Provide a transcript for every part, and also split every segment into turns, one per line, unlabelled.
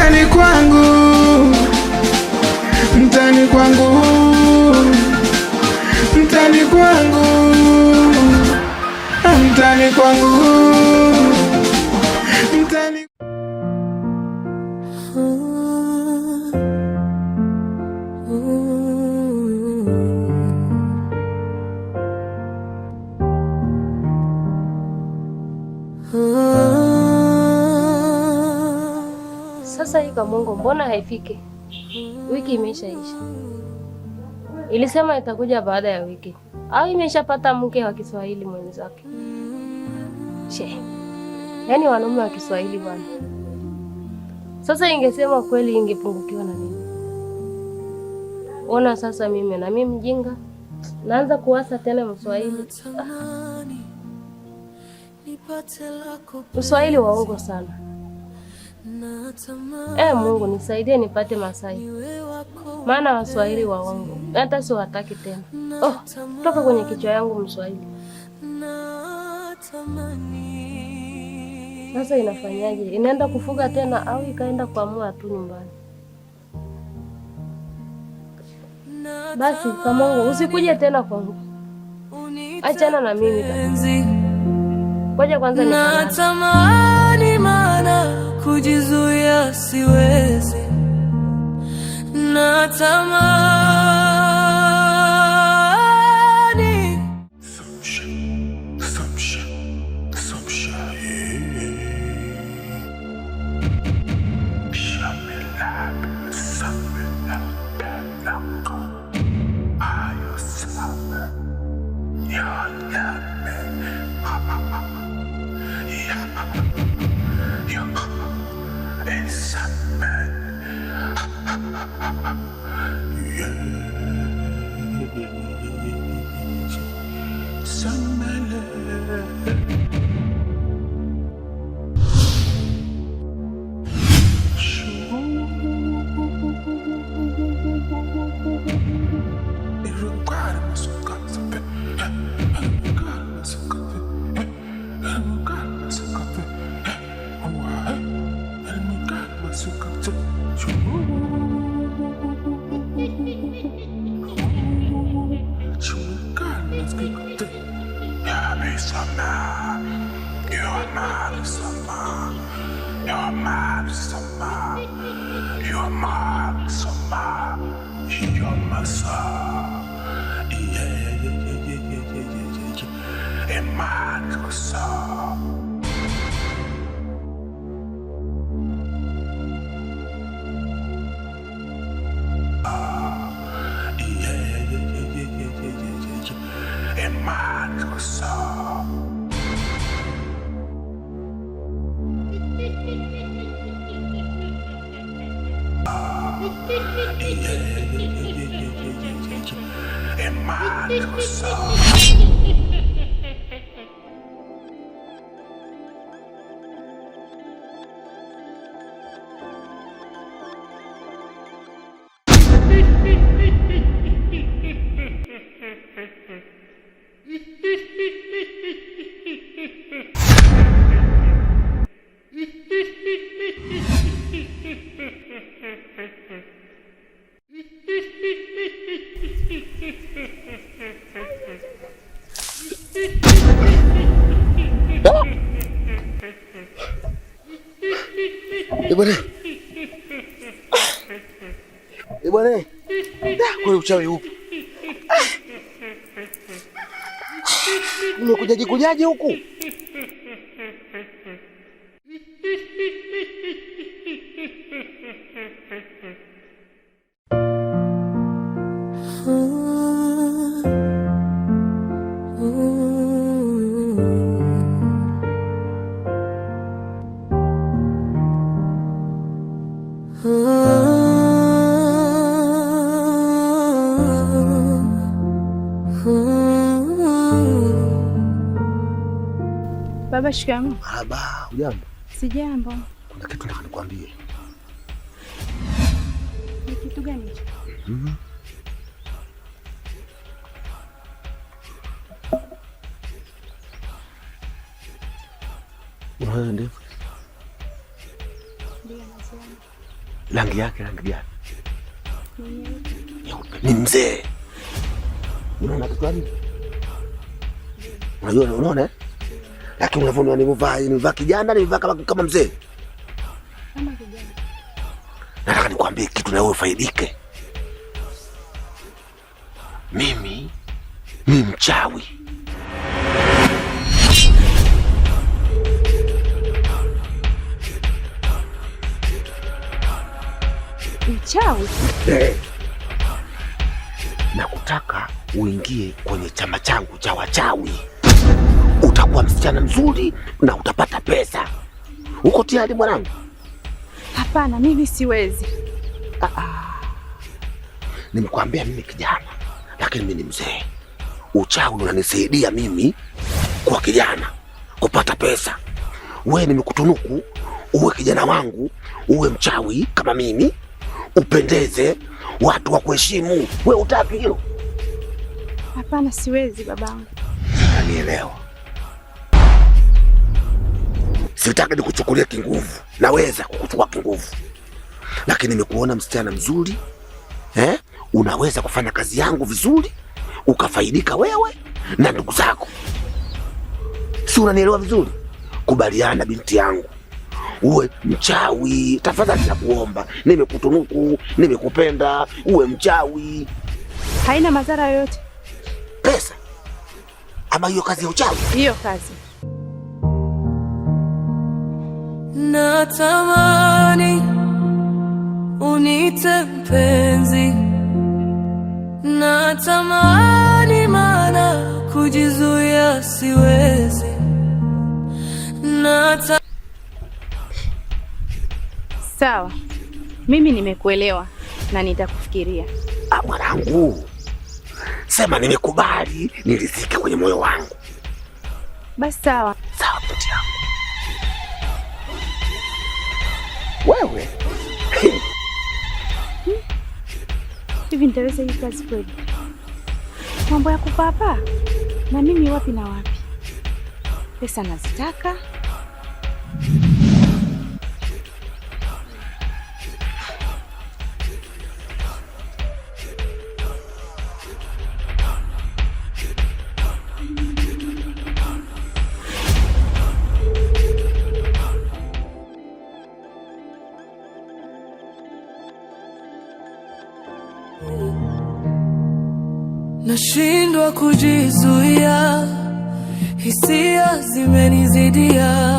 mtani kwangu, mtani kwangu, mtani kwangu, mtani kwangu, mtani.
Sasa hii Kamongo mbona haifiki? Wiki imeshaisha. Ilisema itakuja baada ya wiki. Au imeshapata mke wa Kiswahili mwenzake? Yaani wanaume wa Kiswahili bwana. Sasa ingesema kweli ingepungukiwa na nini? Ona sasa mimi mjinga. Naanza kuwasa tena Mswahili. Mswahili waongo sana. Mungu nisaidie nipate Masai. Maana Waswahili waongo. Hata siwataki tena. Toka kwenye kichwa yangu Mswahili. Sasa inafanyaje? Inaenda kufuga tena au ikaenda kuamua tu nyumbani? Basi Kamongo usikuje tena kwangu. Achana na mimi kabisa. Ngoja kwanza
natamani mana kujizuia siwezi. Natamani
Bwana. Kwa uchawi upo. Nimekujaje huku?
Baba, shikamoo.
Marhaba, hujambo?
Sijambo.
Kuna kitu nataka nikwambie.
Ni kitu gani hicho?
Ndio.
Ndio nasema.
Rangi yake rangi gani? Nyeupe. Ni mzee. Unaona kitu gani? Unajua unaona? Lakini unavyoona nimevaa kijana, nimevaa kama mzee.
Kama kijana.
Nataka nikwambie kitu na wewe ufaidike. Mimi ni mchawi.
Mchawi?
Nakutaka uingie kwenye chama changu cha wachawi. Utakuwa msichana mzuri na utapata pesa. Uko tayari mwanangu?
Hapana, mimi siwezi.
Nimekwambia mimi kijana, lakini mimi ni mzee. Uchawi unanisaidia mimi kwa kijana kupata pesa. Wewe nimekutunuku uwe kijana wangu, uwe mchawi kama mimi, upendeze, watu wa kuheshimu. Wewe utaki hilo?
Hapana, siwezi babangu.
Unanielewa? Sitaki nikuchukulie kinguvu. Naweza kukuchukua kinguvu, lakini nimekuona msichana mzuri, unaweza kufanya kazi yangu vizuri, ukafaidika wewe na ndugu zako. Si unanielewa vizuri? Kubaliana binti yangu, uwe mchawi tafadhali, nakuomba. Nimekutunuku, nimekupenda, uwe mchawi.
Haina madhara yoyote.
Pesa ama hiyo kazi ya uchawi?
Hiyo kazi.
Natamani unite mpenzi, natamani mana kujizuia siwezi.
Sawa, mimi nimekuelewa na nitakufikiria.
Mwanangu, sema nimekubali, niridhike kwenye moyo wangu.
Basi sawa.
Sawa binti yangu. Wewe
hivi nitaweza hii kazi kweli? Mambo ya kupapa na mimi wapi na wapi? Pesa nazitaka.
Nashindwa kujizuia, hisia zimenizidia.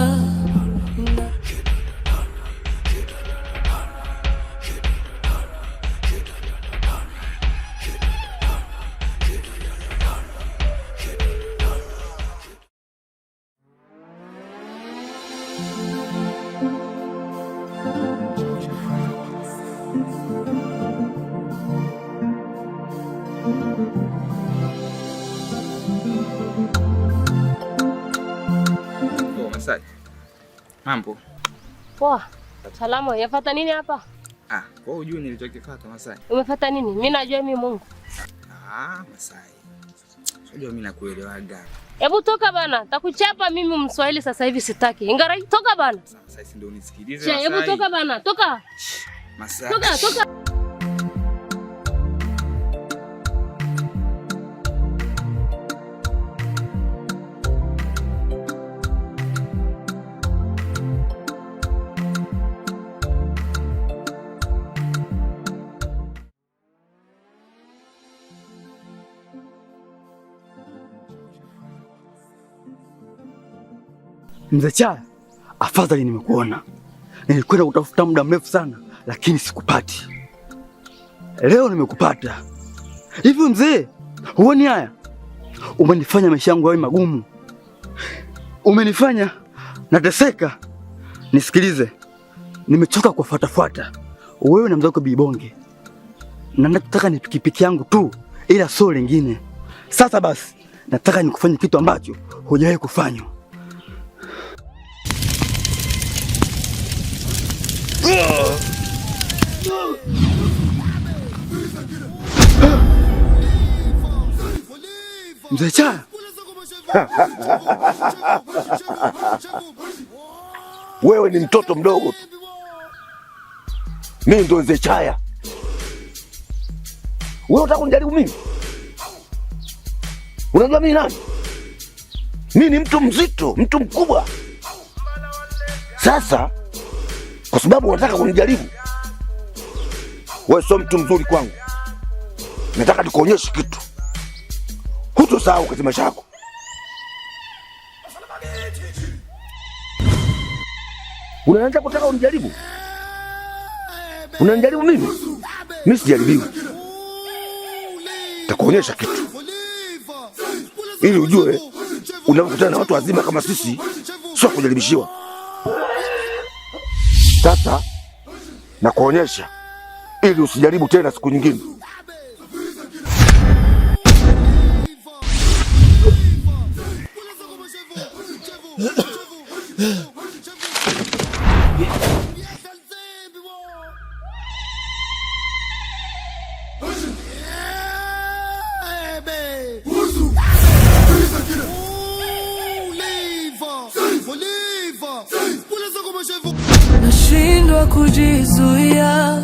Mambo.
Poa. Salama, yafuata nini hapa?
Kwa ujue nilichokifuata Masai.
Umefuata nini? Mimi najua mimi Mungu.
Masai. Unajua mimi nakuelewaga.
Hebu toka bana, takuchapa mimi Mswahili sasa hivi sitaki. Ingarai toka bana.
Masai, si ndio unisikilize Masai.
Hebu toka bana, toka.
Masai.
Toka.
Mzee Chaya, afadhali nimekuona. Nilikwenda kutafuta muda mrefu sana, lakini sikupati. Leo nimekupata. Hivi mzee, huoni haya? Umenifanya maisha yangu yawe magumu. Umenifanya nateseka. Nisikilize. Nimechoka kufuatafuata wewe na mzee wako Bibonge. Na nataka ni pikipiki yangu tu, ila sio lingine. Sasa basi, nataka nikufanye kitu ambacho hujawahi kufanya. Mzee Chaya.
Wewe ni mtoto mdogo tu. Mimi ndo Mzee Chaya. Wewe unataka kunijaribu mimi? Unajua mimi nani? Mimi ni mtu mzito, mtu mkubwa. Sasa kwa sababu unataka kunijaribu, wewe sio mtu mzuri kwangu. Nataka nikuonyeshe kitu hutosahau katika maisha yako. Unaanza kutaka unijaribu? Unanijaribu mimi? Mimi sijaribiwi. Nitakuonyesha kitu ili ujue unapokutana na watu wazima kama sisi sio kujaribishiwa. Sasa nakuonyesha ili usijaribu tena siku nyingine.
Nashindwa kujizuia,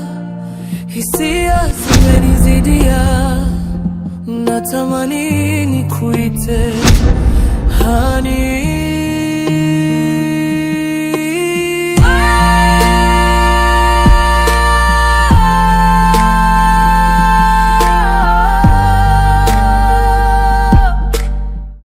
hisia zimenizidia, natamani nikuite hani.